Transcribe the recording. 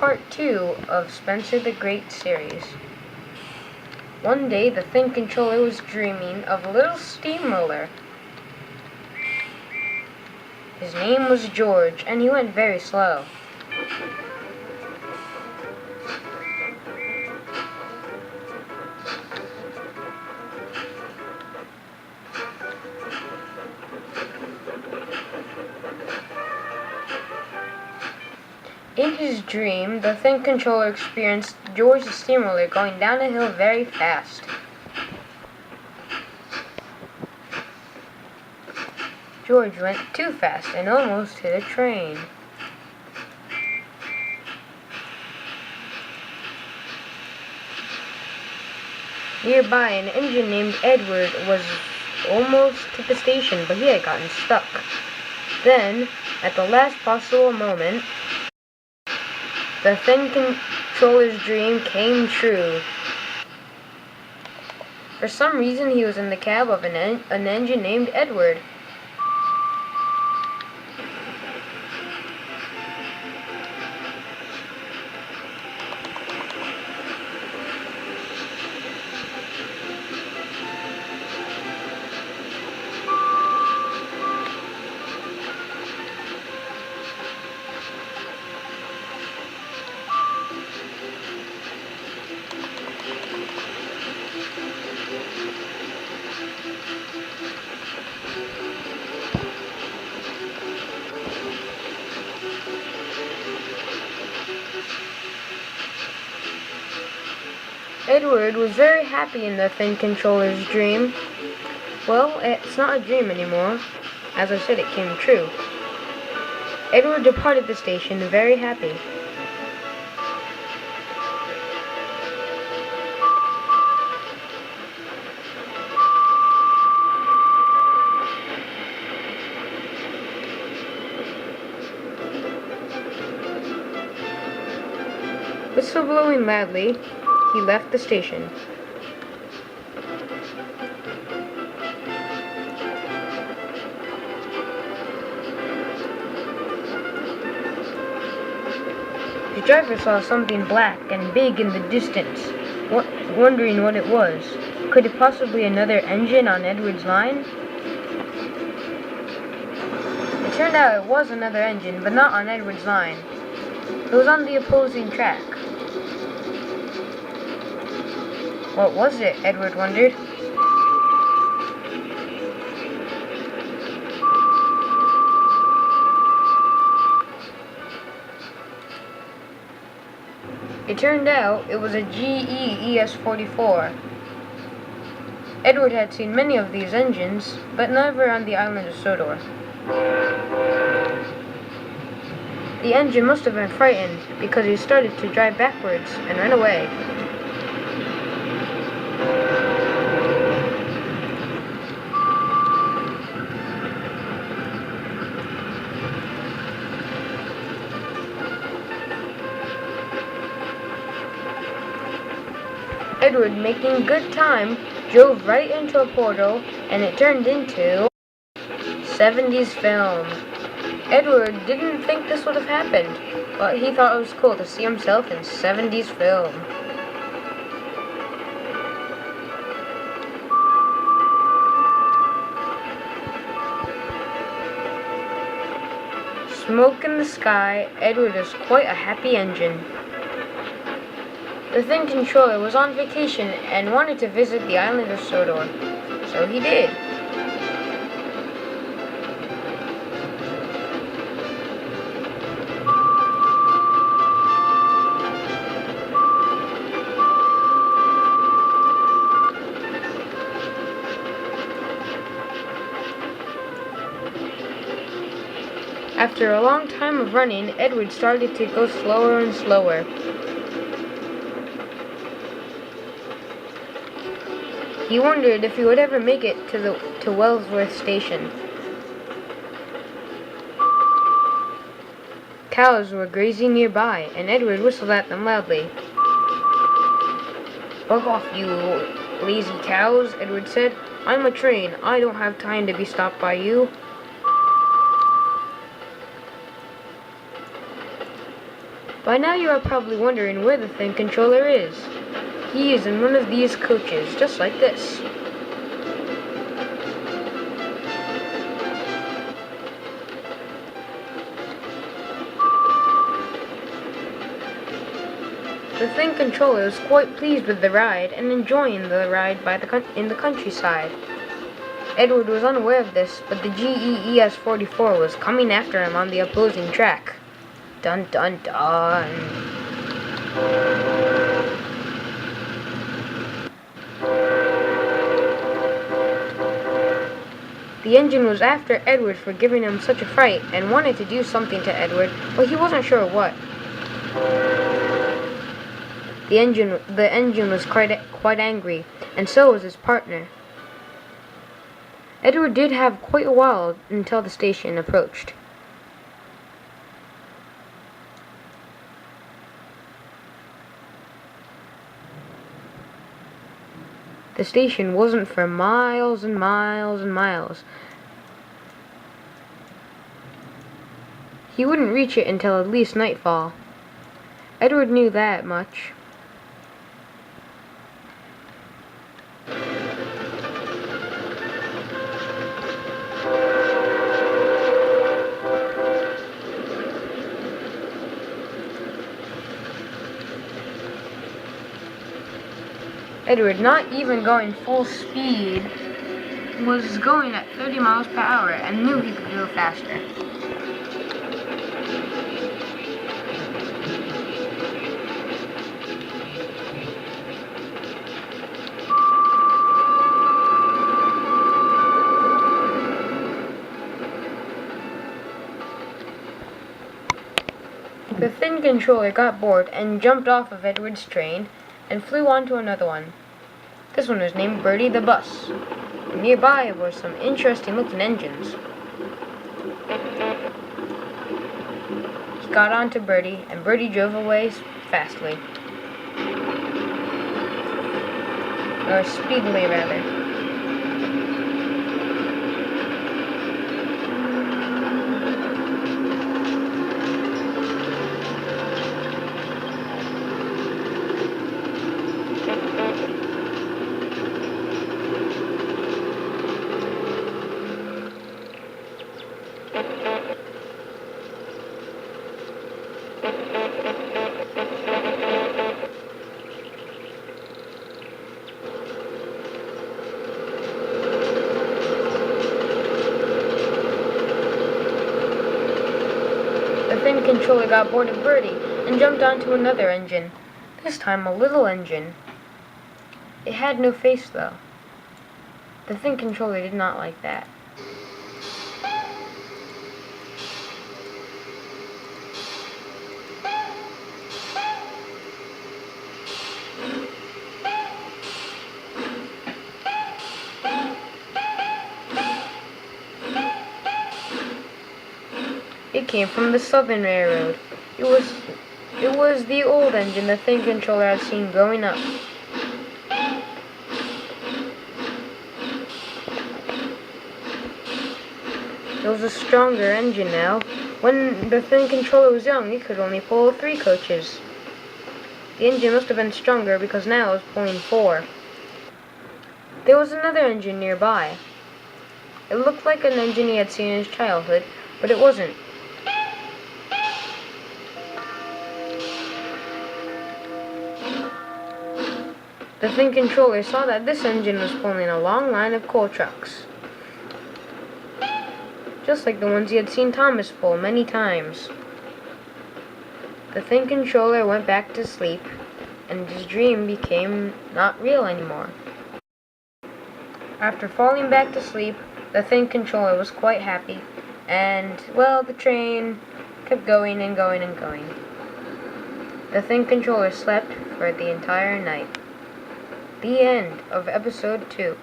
part 2 of Spencer the Great series. One day, the Thin Controller was dreaming of a little steamroller. His name was George, and he went very slow. In his dream, the Thin Controller experienced George's steamroller going down a hill very fast. George went too fast and almost hit a train. Nearby, an engine named Edward was almost to the station, but he had gotten stuck. Then, at the last possible moment, the Thin Controller's dream came true. For some reason, he was in the cab of an engine named Edward. Edward was very happy in the Thin Controller's dream. Well, it's not a dream anymore. As I said, it came true. Edward departed the station very happy. Whistle blowing loudly, he left the station. The driver saw something black and big in the distance, wondering what it was. Could it possibly be another engine on Edward's line? It turned out it was another engine, but not on Edward's line. It was on the opposing track. What was it? Edward wondered. It turned out it was a GE ES-44. Edward had seen many of these engines, but never on the island of Sodor. The engine must have been frightened because he started to drive backwards and ran away. Edward, making good time, drove right into a portal, and it turned into 70s film. Edward didn't think this would have happened, but he thought it was cool to see himself in 70s film. Smoke in the sky, Edward is quite a happy engine. The Thin Controller was on vacation and wanted to visit the island of Sodor, so he did. After a long time of running, Edward started to go slower and slower. He wondered if he would ever make it to Wellsworth Station. Cows were grazing nearby, and Edward whistled at them loudly. "Bug off, you lazy cows," Edward said. "I'm a train. I don't have time to be stopped by you." By now you are probably wondering where the Thin Controller is. He is in one of these coaches, just like this. The Thin Controller was quite pleased with the ride and enjoying the ride in the countryside. Edward was unaware of this, but the GEES-44 was coming after him on the opposing track. Dun dun dun. The engine was after Edward for giving him such a fright and wanted to do something to Edward, but he wasn't sure what. The engine was quite angry, and so was his partner. Edward did have quite a while until the station approached. The station wasn't for miles and miles and miles. He wouldn't reach it until at least nightfall. Edward knew that much. Edward, not even going full speed, was going at 30 miles per hour and knew he could go faster. The Thin Controller got bored and jumped off of Edward's train and flew onto another one. This one was named Birdie the Bus. Nearby were some interesting looking engines. He got onto Birdie, and Birdie drove away fastly. Or speedily, rather. The Thin Controller got bored of Birdie and jumped onto another engine. This time a little engine. It had no face, though. The Thin Controller did not like that. It came from the Southern Railroad. It was the old engine the Thin Controller had seen growing up. It was a stronger engine now. When the Thin Controller was young, it could only pull 3 coaches. The engine must have been stronger because now it was pulling 4. There was another engine nearby. It looked like an engine he had seen in his childhood, but it wasn't. The Thin Controller saw that this engine was pulling a long line of coal trucks, just like the ones he had seen Thomas pull many times. The Thin Controller went back to sleep, and his dream became not real anymore. After falling back to sleep, the Thin Controller was quite happy, and, well, the train kept going and going and going. The Thin Controller slept for the entire night. The end of episode 2.